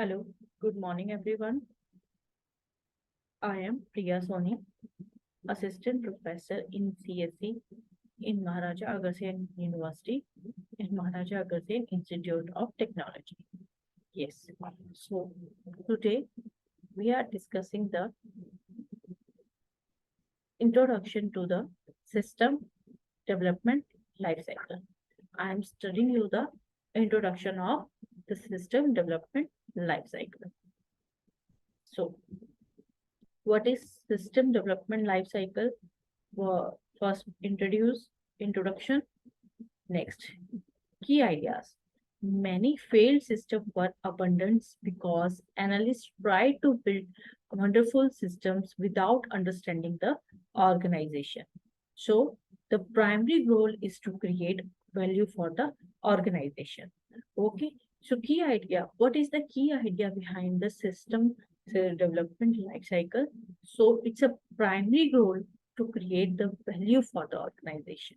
Hello, good morning everyone. I am Priya Soni, Assistant Professor in CSE in Maharaja Agrasen University in Maharaja Agrasen Institute of Technology. Yes, so today we are discussing the introduction to the system development life cycle. I am studying you the introduction of the system development life cycle. So, what is system development life cycle? First, introduction. Next, key ideas. Many failed systems were abandoned because analysts tried to build wonderful systems without understanding the organization. So, the primary goal is to create value for the organization. Okay, so key idea. What is the key idea behind the system development life cycle? So, it's a primary goal to create the value for the organization,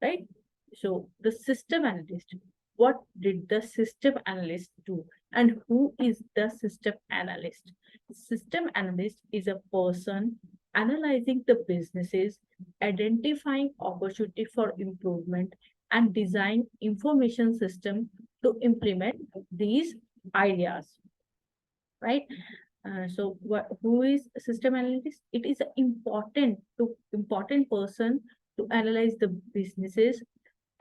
right? So the system analyst, what did the system analyst do? And who is the system analyst? System analyst is a person analyzing the businesses, identifying opportunity for improvement, and design information system to implement these ideas, right? Who is system analyst? It is important person to analyze the businesses,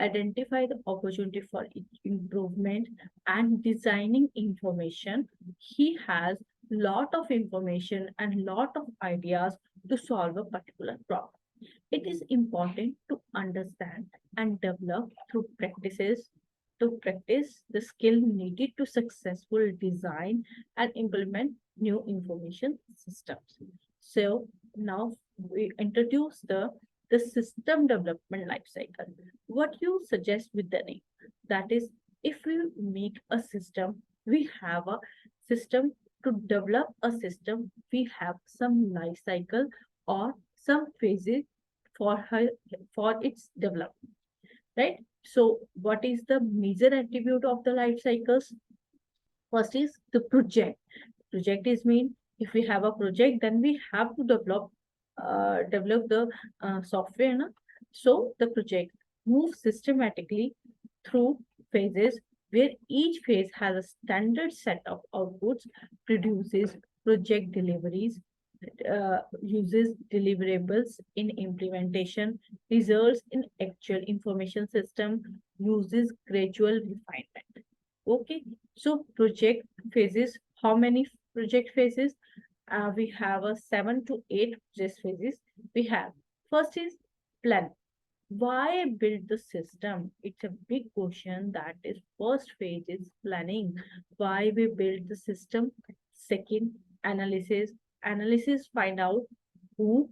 identify the opportunity for improvement, and designing information. He has lot of information and lot of ideas to solve a particular problem. It is important to understand and develop through practices to practice the skill needed to successful design and implement new information systems. So now we introduce the system development life cycle. What you suggest with the name? That is, if we make a system, we have a system. To develop a system, we have some life cycle or some phases for her for its development, right? So what is the major attribute of the life cycles? First is the project. Project is mean, if we have a project, then we have to develop the software, na? So the project moves systematically through phases where each phase has a standard set of outputs, produces project deliveries, uses deliverables in implementation, results in actual information system, uses gradual refinement. Okay, so project phases, how many project phases? We have a 7 to 8 project phases. We have first is plan. Why build the system? It's a big question. That is first phase is planning. Why we build the system? Second, analysis. Analysis find out who,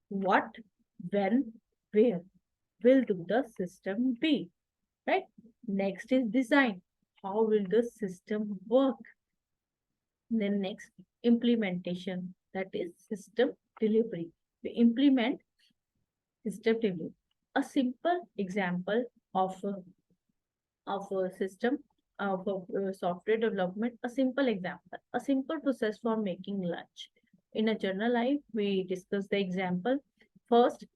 what, when, where will do the system be, right? Next is design. How will the system work? Then next, implementation. That is system delivery. We implement system delivery. A simple example of a system of a software development. A simple example, a simple process for making lunch. In a general life, we discuss the example. First,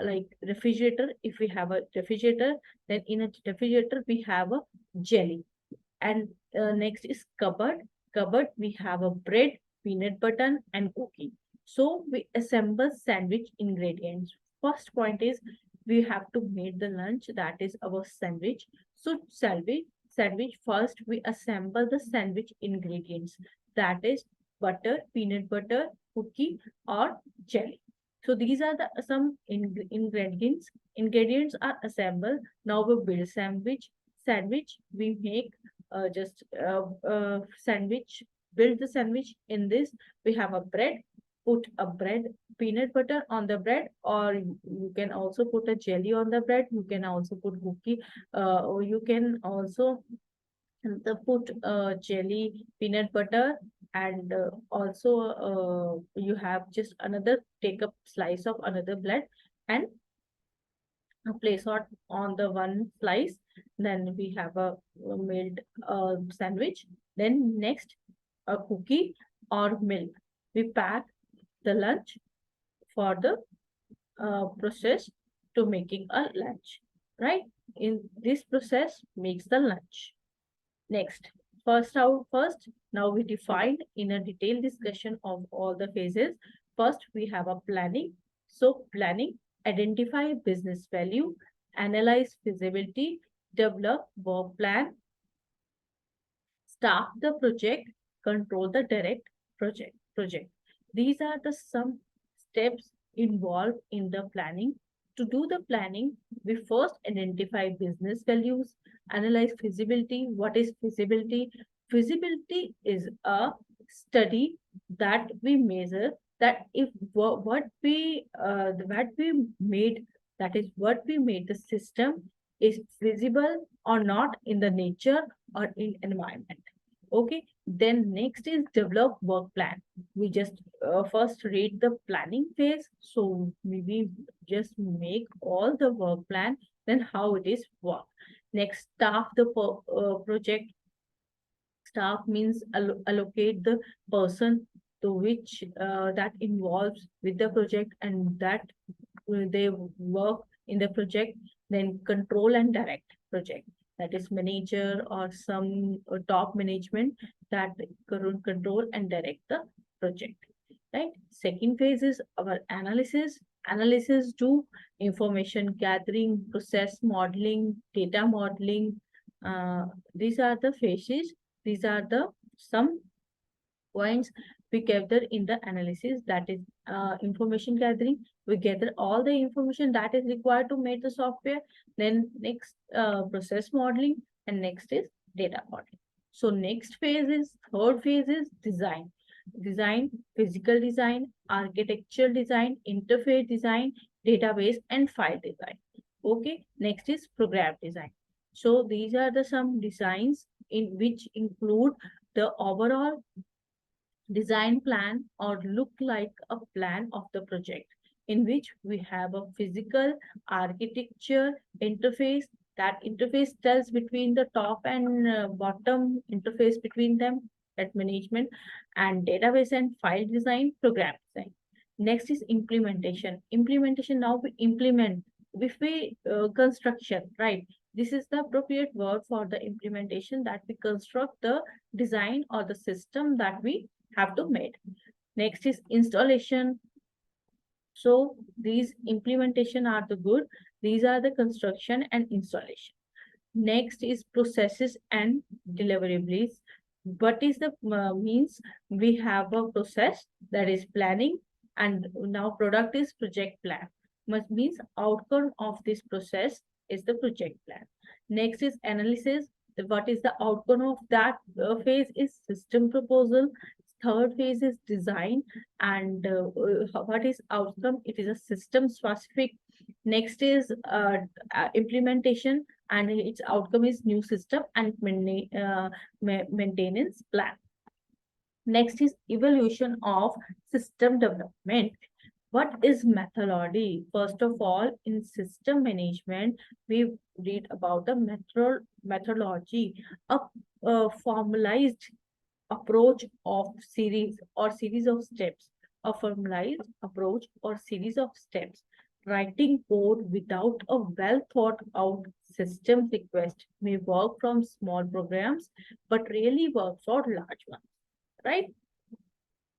like refrigerator. If we have a refrigerator, then in a refrigerator we have a jelly. And next is cupboard. Cupboard, we have a bread, peanut butter, and cookie. So we assemble sandwich ingredients. First point is we have to make the lunch, that is our sandwich. So sandwich first we assemble the sandwich ingredients, that is butter, peanut butter, cookie, or jelly. So these are the some ingredients. Ingredients are assembled. Now we build sandwich. Sandwich we make just sandwich, build the sandwich. In this we have a bread, put a bread, peanut butter on the bread, or you can also put a jelly on the bread, you can also put cookie, or you can also put jelly, peanut butter, and also you have just another, take a slice of another bread and place on the one slice. Then we have a made sandwich. Then next, a cookie or milk. We pack the lunch for the process to making a lunch, right? In this process makes the lunch. Next, first, now we defined in a detailed discussion of all the phases. First, we have a planning. So planning, identify business value, analyze feasibility, develop work plan, staff the project, control the direct project. These are the some steps involved in the planning. To do the planning, we first identify business values, analyze feasibility. What is feasibility? Feasibility is a study that we measure that if what we made, that is what we made the system is feasible or not in the nature or in environment. Okay, then next is develop work plan. We just first read the planning phase. So maybe just make all the work plan, then how it is work. Next, staff the project. Staff means allocate the person to which that involves with the project and that they work in the project. Then control and direct project, that is manager or some top management that control and direct the project, right? Second phase is our analysis do information gathering, process modeling, data modeling. These are the phases. These are the some points we gather in the analysis, that is information gathering. We gather all the information that is required to make the software. Then next, process modeling, and next is data modeling. So next phase is third phase is design, physical design, architectural design, interface design, database and file design. Okay, next is program design. So these are the some designs in which include the overall design plan or look like a plan of the project, in which we have a physical architecture interface. That interface tells between the top and bottom interface between them, at management, and database and file design, program design. Next is implementation. Now we implement, if we construction, right? This is the appropriate word for the implementation, that we construct the design or the system that we have to make. Next is installation. So these implementation are the good. These are the construction and installation. Next is processes and deliverables. What is the means? We have a process, that is planning, and now product is project plan. Must means outcome of this process is the project plan. Next is analysis. What is the outcome of that phase is system proposal. Third phase is design, and what is outcome? It is a system specific. Next is implementation, and its outcome is new system and maintenance plan. Next is evaluation of system development. What is methodology? First of all, in system management, we read about the methodology, a formalized approach of series of steps, a formalized approach or series of steps. Writing code without a well thought out system request may work from small programs, but really work for large ones, right?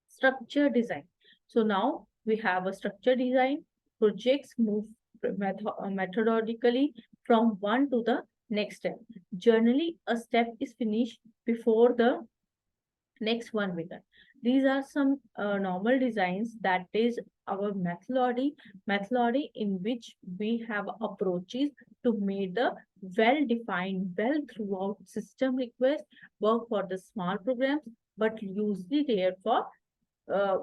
Structure design. So now we have a structure design. Projects move methodically from one to the next step. Generally, a step is finished before the next one begin. These are some normal designs, that is our methodology in which we have approaches to make the well-defined, well throughout system request work for the small programs, but usually there for uh,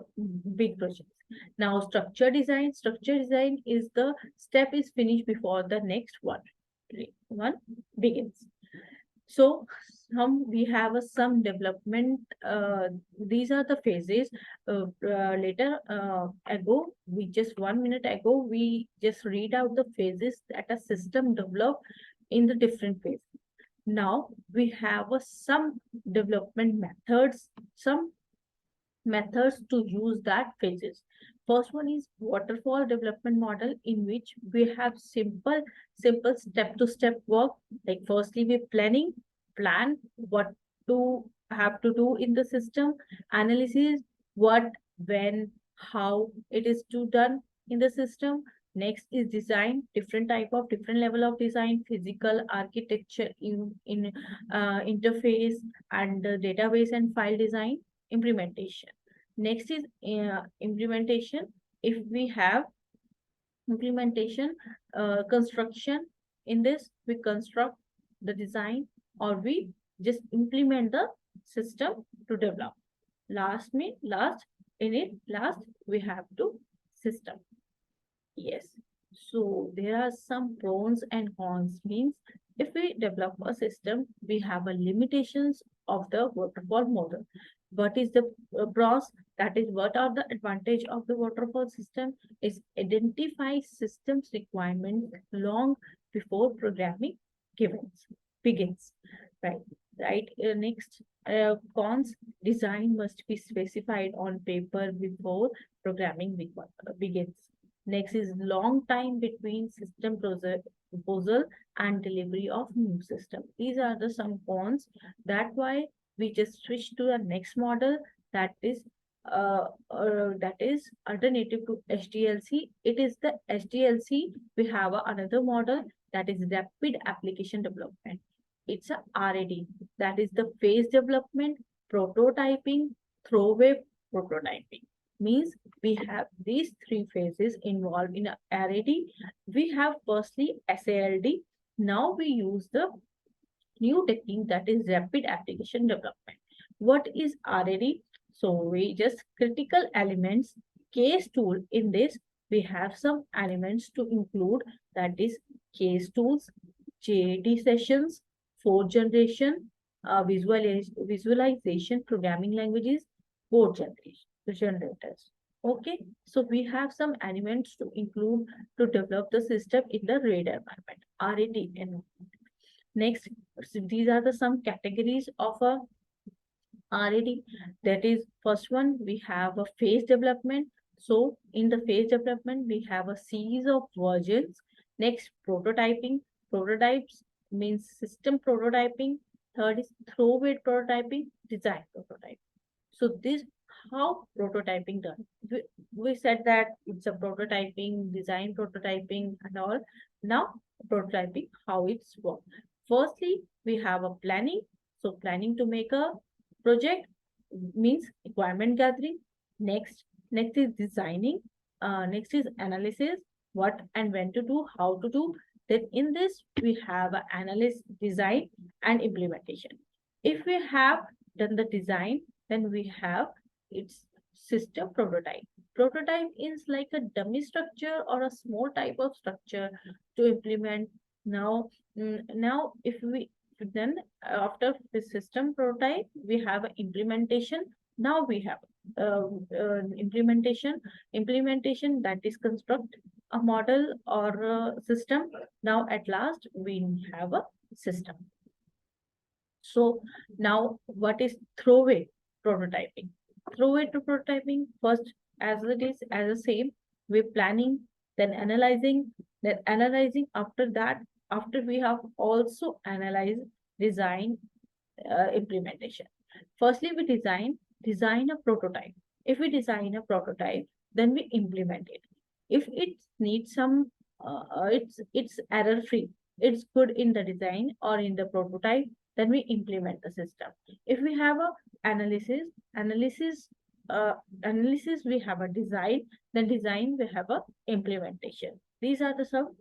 big projects. Now, structure design is the step is finished before the next one begins. So we have some development. These are the phases. Later ago, we just 1 minute ago, we just read out the phases that a system develop in the different phases. Now we have some development methods, some methods to use that phases. First one is waterfall development model, in which we have simple step-to-step work. Like firstly, we plan what to have to do in the system, analysis what, when, how it is to done in the system. Next is design, different level of design, physical, architecture, interface, and database and file design, implementation. Next is implementation. If we have implementation, construction, in this we construct the design, or we just implement the system to develop. Last we have to system. Yes. So there are some pros and cons. Means if we develop a system, we have a limitations of the waterfall model. What is the pros? That is, what are the advantage of the waterfall system? Is identify systems requirements long before programming begins. Right. Right. Next, cons: design must be specified on paper before programming begins. Next is long time between system proposal and delivery of new system. These are the some cons. That's why we just switch to the next model, that is alternative to HDLC. It is the HDLC. We have another model, that is rapid application development. It's a RAD, that is the phase development, prototyping, throwaway prototyping. Means we have these three phases involved in a RAD. We have firstly SALD. Now we use the new technique, that is rapid application development. What is RAD? So we just critical elements case tool. In this we have some elements to include, that is case tools, JAD sessions, code generation, visualization programming languages, code generators. Okay, so we have some elements to include to develop the system in the RAD environment, RAD environment. Next, so these are the some categories of a RAD. That is, first one, we have a phase development. So in the phase development, we have a series of versions. Next, prototyping. Prototypes means system prototyping. Third is throwaway prototyping, design prototype. So this how prototyping done. We said that it's a prototyping, design prototyping and all. Now prototyping, how it's work. Firstly, we have a planning. So planning to make a project means requirement gathering. Next is designing. Next is analysis, what and when to do, how to do. Then in this we have analysis, design and implementation. If we have done the design, then we have its system prototype. Prototype is like a dummy structure or a small type of structure to implement. Now, now if we then after the system prototype, we have implementation. Now we have implementation that is construct a model or a system. Now at last we have a system. So now what is throwaway prototyping? Throwaway to prototyping, first as it is as a same, we're planning, then analyzing. After that, after we have also analyzed, design, implementation. Firstly, we design a prototype. If we design a prototype, then we implement it. If it needs some, it's error free. It's good in the design or in the prototype, then we implement the system. If we have a analysis, analysis, we have a design, then design we have a implementation. These are the some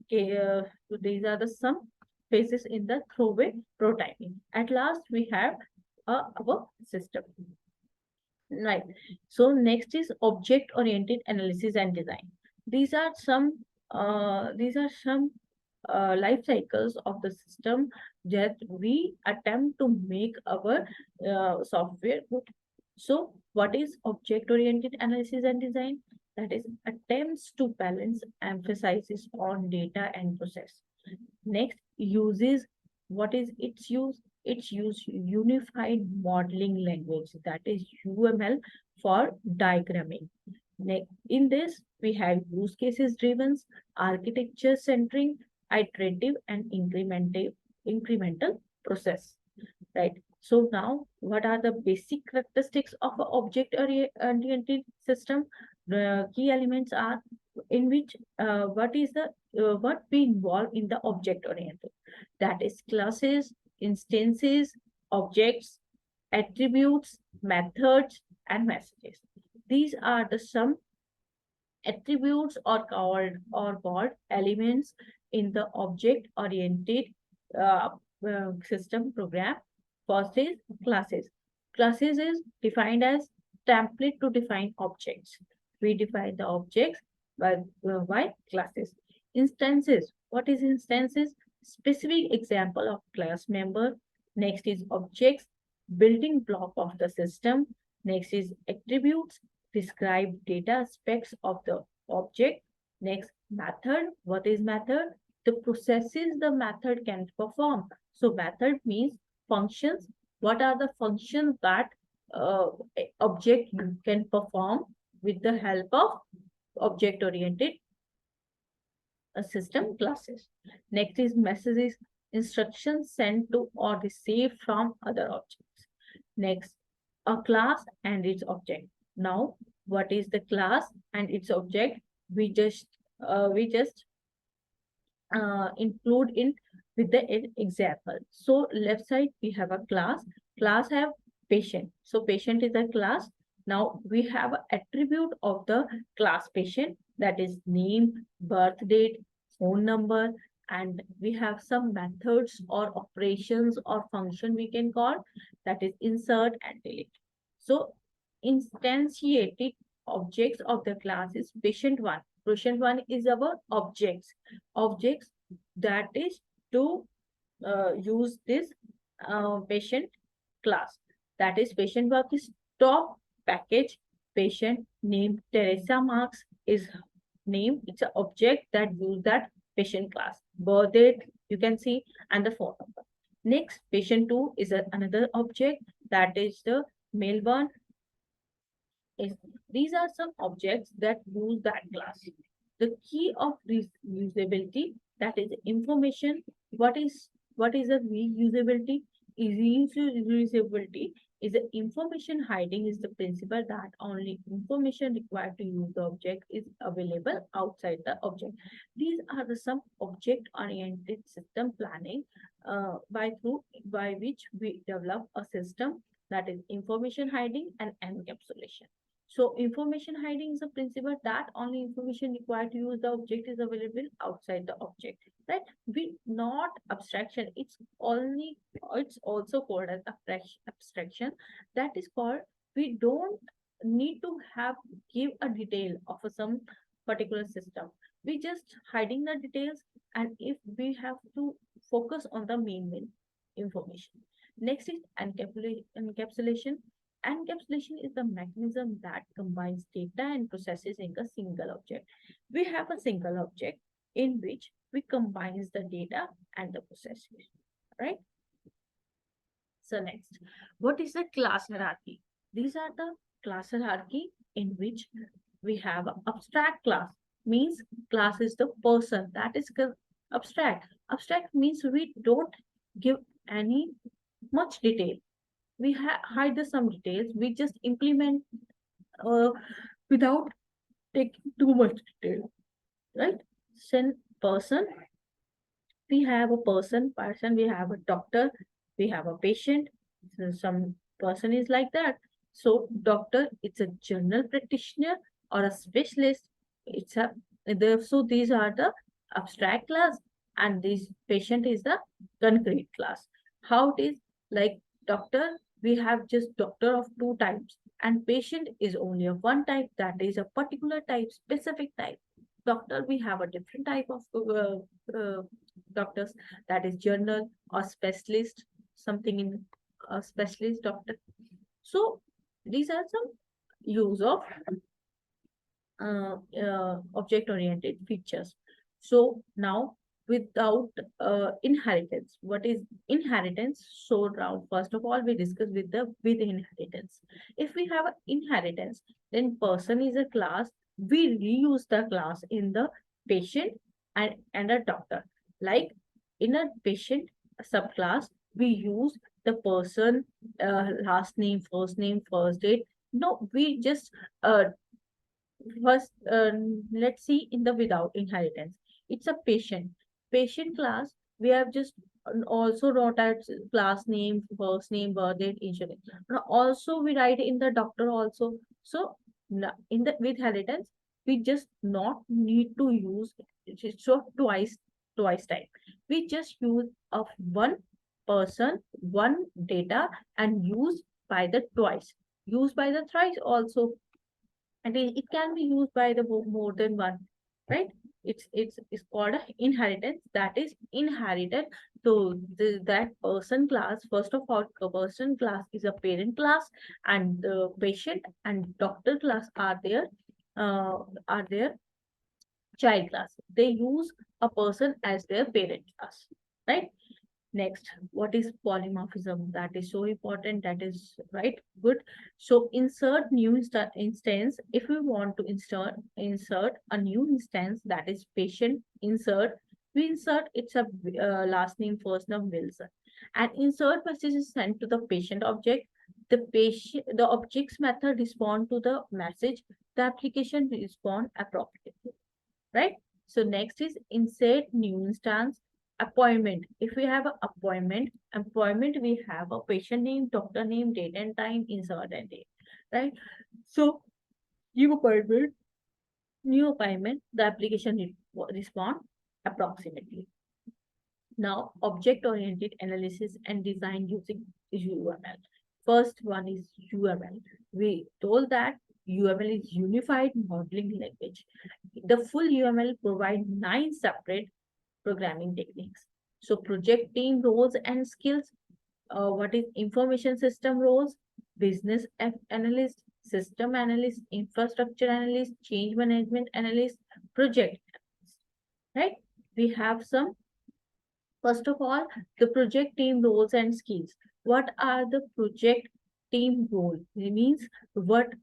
these are the some phases in the throwaway prototyping. At last we have our system. Right. So next is object oriented analysis and design. These are some life cycles of the system that we attempt to make our software good. So what is object oriented analysis and design? That is attempts to balance emphasis on data and process. Next, uses, what is its use? It's use unified modeling language, that is UML, for diagramming. In this, we have use cases driven, architecture centering, iterative and incremental process, right? So now, what are the basic characteristics of an object-oriented system? The key elements are in which what we involve in the object-oriented. That is classes, instances, objects, attributes, methods, and messages. These are the some attributes or called elements in the object oriented uh, system program. First is classes. Classes is defined as template to define objects. We define the objects by classes. Instances. What is instances? Specific example of class member. Next is objects, building block of the system. Next is attributes, describe data aspects of the object. Next, method. What is method? The processes the method can perform. So method means functions. What are the functions that object can perform with the help of object-oriented system classes? Next is messages, instructions sent to or received from other objects. Next, a class and its object. Now, what is the class and its object? We just include in with the example. So left side we have a class. Class have patient. So patient is a class. Now we have an attribute of the class patient, that is name, birth date, phone number, and we have some methods or operations or function we can call, that is insert and delete. So instantiated objects of the class is patient one. Patient one is our objects that is to use this patient class. That is patient work is top package, patient name Teresa Marks is name. It's an object that use that patient class. Birth date you can see, and the phone number. Next, patient two is another object, that is the Melbourne. These are some objects that use that class. The key of reusability, that is information. What is the reusability? Reusability is the information hiding is the principle that only information required to use the object is available outside the object. These are the some object-oriented system planning by which we develop a system, that is information hiding and encapsulation. So information hiding is a principle that only information required to use the object is available outside the object, right? We not abstraction. It's also called as abstraction. That is called, we don't need to have give a detail of some particular system. We just hiding the details, and if we have to focus on the main information. Next is encapsulation. Encapsulation is the mechanism that combines data and processes in a single object. We have a single object in which we combine the data and the processes, right? So next, what is the class hierarchy? These are the class hierarchy in which we have an abstract class. Means class is the person, that is abstract. Abstract means we don't give any much detail. We hide some details. We just implement without taking too much detail, right? Send person, we have a person, we have a doctor, we have a patient. So some person is like that. So doctor, it's a general practitioner or a specialist. It's a so these are the abstract class, and this patient is the concrete class. How it is, like doctor, we have just doctor of two types, and patient is only of one type, that is a particular type, specific type. Doctor, we have a different type of doctors, that is general or specialist, something in a specialist doctor. So these are some use of object oriented features. So now without inheritance. What is inheritance? So now, first of all, we discuss with inheritance. If we have inheritance, then person is a class. We reuse the class in the patient and a doctor. Like in a patient subclass, we use the person last name, first date. No, we just uh, first, let's see in the without inheritance. It's a patient. Patient class, we have just also wrote out class name, first name, birth date, insurance. Now also we write in the doctor also. So in the with inheritance, we just not need to use it so twice time. We just use of one person, one data and use by the twice. Use by the thrice also, and it can be used by the more than one, right? It's called a inheritance, that is inherited. So that person class, first of all, a person class is a parent class, and the patient and doctor class uh, are their child class. They use a person as their parent class, right? Next, what is polymorphism? That is so important. That is right. Good. So insert new instance. If we want to insert a new instance, that is patient insert. We insert it's a last name, first name Wilson, and insert message is sent to the patient object. The object's method respond to the message. The application respond appropriately, right? So next is insert new instance. Appointment. If we have an appointment, we have a patient name, doctor name, date and time, insert and date, right? So new appointment, the application respond approximately. Now, object-oriented analysis and design using UML. First one is UML. We told that UML is Unified Modeling Language. The full UML provides 9 separate programming techniques. So project team roles and skills. What is information system roles? Business analyst, system analyst, infrastructure analyst, change management analyst, project analyst, right? We have some. First of all, the project team roles and skills. What are the project team role? It means what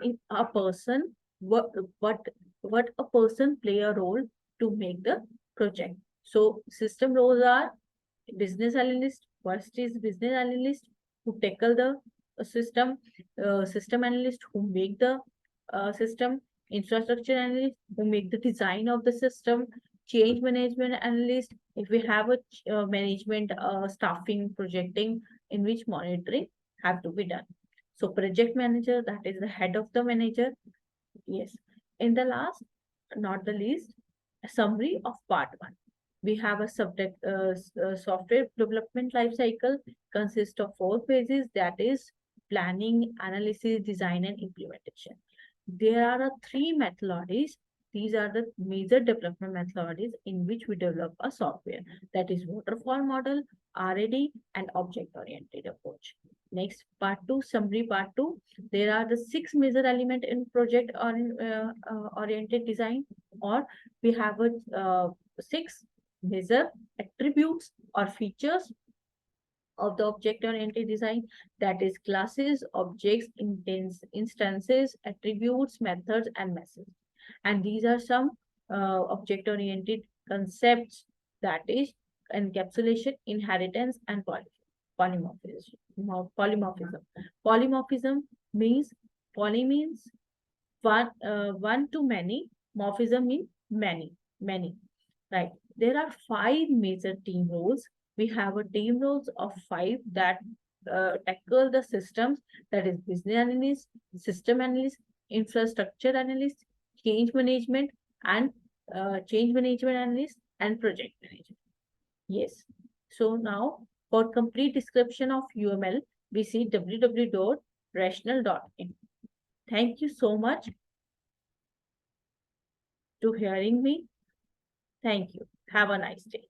in a person what what a person play a role to make the project. So system roles are business analyst. First is business analyst who tackle the system analyst who make the system, infrastructure analyst who make the design of the system, change management analyst if we have a management staffing projecting in which monitoring have to be done. So project manager, that is the head of the manager. Yes. In the last, not the least, a summary of part one. We have a subject software development life cycle consists of 4 phases, that is planning, analysis, design, and implementation. There are 3 methodologies. These are the major development methodologies in which we develop a software. That is waterfall model, RAD, and object-oriented approach. Next, part two, summary part two. There are the 6 major elements in project or oriented design, or we have a 6 major attributes or features of the object-oriented design, that is classes, objects, instances, attributes, methods, and messages. And these are some object-oriented concepts, that is encapsulation, inheritance, and polymorphism. Polymorphism. Polymorphism means poly means one to many, morphism means many. Right. There are 5 major team roles. We have a team roles of 5 that tackle the systems, that is business analyst, system analyst, infrastructure analyst, change management, and change management analyst, and project manager. Yes. So now for complete description of UML, we see www.rational.in. Thank you so much to hearing me. Thank you. Have a nice day.